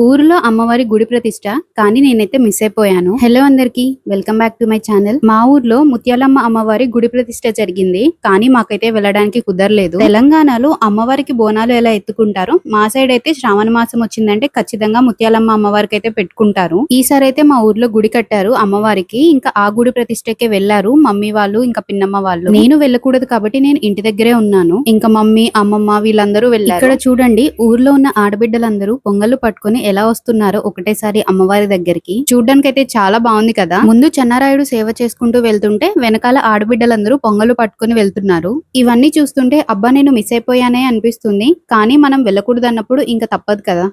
ఊరిలో అమ్మవారి గుడి ప్రతిష్ట కానీ నేనైతే మిస్ అయిపోయాను. హలో అందరికి, welcome back to my channel. మా ఊర్లో ముత్యాలమ్మ అమ్మవారి గుడి ప్రతిష్ట జరిగింది, కానీ మాకైతే వెళ్ళడానికి కుదరలేదు. తెలంగాణలో అమ్మవారికి బోనాలు ఎలా ఎత్తుకుంటారో మా సైడ్ అయితే శ్రావణ మాసం వచ్చిందంటే ఖచ్చితంగా ముత్యాలమ్మ అమ్మవారికి అయితే పెట్టుకుంటారు. ఈసారి అయితే మా ఊర్లో గుడి కట్టారు అమ్మవారికి. ఇంకా ఆ గుడి ప్రతిష్టకే వెళ్లారు మమ్మీ వాళ్ళు, ఇంకా పిన్నమ్మ వాళ్ళు. నేను వెళ్ళకూడదు కాబట్టి నేను ఇంటి దగ్గరే ఉన్నాను. ఇంకా మమ్మీ, అమ్మమ్మ వీళ్ళందరూ వెళ్ళారు. ఇక్కడ చూడండి, ఊర్లో ఉన్న ఆడబిడ్డలందరూ పొంగలు పట్టుకొని ఎలా వస్తున్నారో ఒకటేసారి అమ్మవారి దగ్గరికి. చూడ్డానికి అయితే చాలా బాగుంది కదా. ముందు చెన్నారాయుడు సేవ చేసుకుంటూ వెళ్తుంటే వెనకాల ఆడబిడ్డలందరూ పొంగలు పట్టుకుని వెళ్తున్నారు. ఇవన్నీ చూస్తుంటే అబ్బా నేను మిస్ అయిపోయానే అనిపిస్తుంది. కానీ మనం వెళ్ళకూడదు అన్నప్పుడు ఇంకా తప్పదు కదా.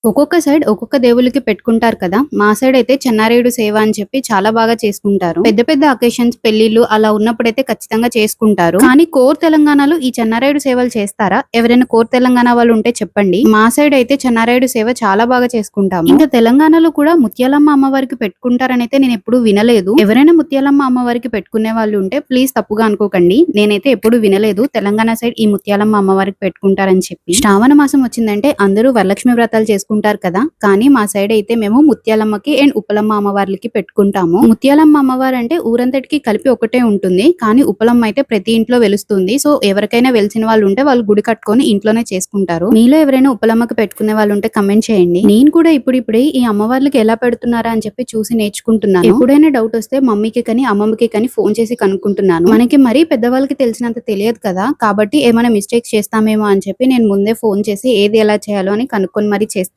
ఒక్కొక్క సైడ్ ఒక్కొక్క దేవుళ్ళకి పెట్టుకుంటారు కదా. మా సైడ్ అయితే చెన్నారేయుడు సేవ అని చెప్పి చాలా బాగా చేసుకుంటారు. పెద్ద పెద్ద అకేషన్స్, పెళ్లిళ్ళు అలా ఉన్నప్పుడైతే ఖచ్చితంగా చేసుకుంటారు. కానీ కోర్ తెలంగాణలో ఈ చెన్నారేయుడు సేవలు చేస్తారా? ఎవరైనా కోర్ తెలంగాణ వాళ్ళు ఉంటే చెప్పండి. మా సైడ్ అయితే చెన్నారేయుడు సేవ చాలా బాగా చేసుకుంటాము. ఇంకా తెలంగాణలో కూడా ముత్యాలమ్మ అమ్మవారికి పెట్టుకుంటారని అయితే నేను ఎప్పుడు వినలేదు. ఎవరైనా ముత్యాలమ్మ అమ్మవారికి పెట్టుకునే వాళ్ళు ఉంటే ప్లీజ్ తప్పుగా అనుకోకండి. నేనైతే ఎప్పుడు వినలేదు తెలంగాణ సైడ్ ఈ ముత్యాలమ్మ అమ్మవారికి పెట్టుకుంటారని చెప్పి. శ్రావణ మాసం వచ్చిందంటే అందరూ వరలక్ష్మి వ్రతాలు చేసుకుంటారు కదా. కానీ మా సైడ్ అయితే మేము ముత్యాలమ్మకి అండ్ ఉపలమ్మ అమ్మవార్లకి పెట్టుకుంటాము. ముత్యాలమ్మ అమ్మవారు అంటే ఊరంతటికి కలిపి ఒకటే ఉంటుంది, కానీ ఉపలమ్మ అయితే ప్రతి ఇంట్లో వెలుస్తుంది. సో ఎవరికైనా వెలిసిన వాళ్ళు ఉంటే వాళ్ళు గుడి కట్టుకొని ఇంట్లోనే చేసుకుంటారు. మీలో ఎవరైనా ఉపలమ్మకి పెట్టుకునే వాళ్ళు ఉంటే కమెంట్ చేయండి. నేను కూడా ఇప్పుడిప్పుడే ఈ అమ్మవార్లకి ఎలా పెడుతున్నారా అని చెప్పి చూసి నేర్చుకుంటున్నాను. ఎప్పుడైనా డౌట్ వస్తే మమ్మీకి కానీ అమ్మమ్మకి కానీ ఫోన్ చేసి కనుక్కుంటున్నాను. మనకి మరీ పెద్దవాళ్ళకి తెలిసినంత తెలియదు కదా, కాబట్టి ఏమైనా మిస్టేక్స్ చేస్తామేమో అని చెప్పి నేను ముందే ఫోన్ చేసి ఏది ఎలా చేయాలో అని కనుక్కొని మరీ చేస్తాను.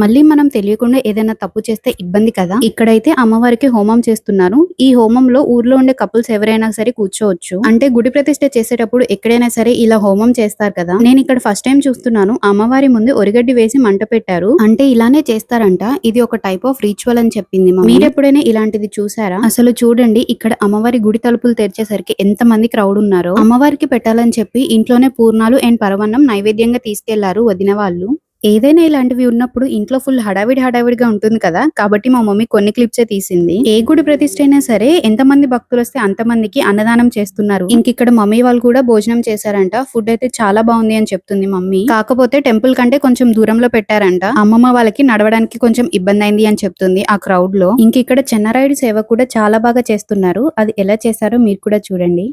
మళ్ళీ మనం తెలియకుండా ఏదైనా తప్పు చేస్తే ఇబ్బంది కదా. ఇక్కడైతే అమ్మవారికి హోమం చేస్తున్నారు. ఈ హోమంలో ఊర్లో ఉండే కపుల్స్ ఎవరైనా సరే కూర్చోవచ్చు. అంటే గుడి ప్రతిష్ట చేసేటప్పుడు ఎక్కడైనా సరే ఇలా హోమం చేస్తారు కదా. నేను ఇక్కడ ఫస్ట్ టైం చూస్తున్నాను. అమ్మవారి ముందు ఒరిగడ్డి వేసి మంట పెట్టారు. అంటే ఇలానే చేస్తారంట. ఇది ఒక టైప్ ఆఫ్ రిచువల్ అని చెప్పింది. మీరు ఎప్పుడైనా ఇలాంటిది చూసారా? అసలు చూడండి, ఇక్కడ అమ్మవారి గుడి తలుపులు తెరిచేసరికి ఎంత మంది క్రౌడ్ ఉన్నారో. అమ్మవారికి పెట్టాలని చెప్పి ఇంట్లోనే పూర్ణాలు అండ్ పరవన్నం నైవేద్యంగా తీసుకెళ్లారు వదిన వాళ్ళు. ఏదైనా ఇలాంటివి ఉన్నప్పుడు ఇంట్లో ఫుల్ హడావిడిగా ఉంటుంది కదా. కాబట్టి మా మమ్మీ కొన్ని క్లిప్సే తీసింది. ఏ గుడి ప్రతిష్ట అయినా సరే ఎంతమంది భక్తులు వస్తే అంతమందికి అన్నదానం చేస్తున్నారు. ఇంకిక్కడ మమ్మీ వాళ్ళు కూడా భోజనం చేశారంట. ఫుడ్ అయితే చాలా బాగుంది అని చెప్తుంది మమ్మీ. కాకపోతే టెంపుల్ కంటే కొంచెం దూరంలో పెట్టారంట. అమ్మమ్మ వాళ్ళకి నడవడానికి కొంచెం ఇబ్బంది అయింది అని చెప్తుంది ఆ క్రౌడ్ లో. ఇంకిక్కడ చెన్నారాయుడు సేవ కూడా చాలా బాగా చేస్తున్నారు. అది ఎలా చేశారో మీరు కూడా చూడండి.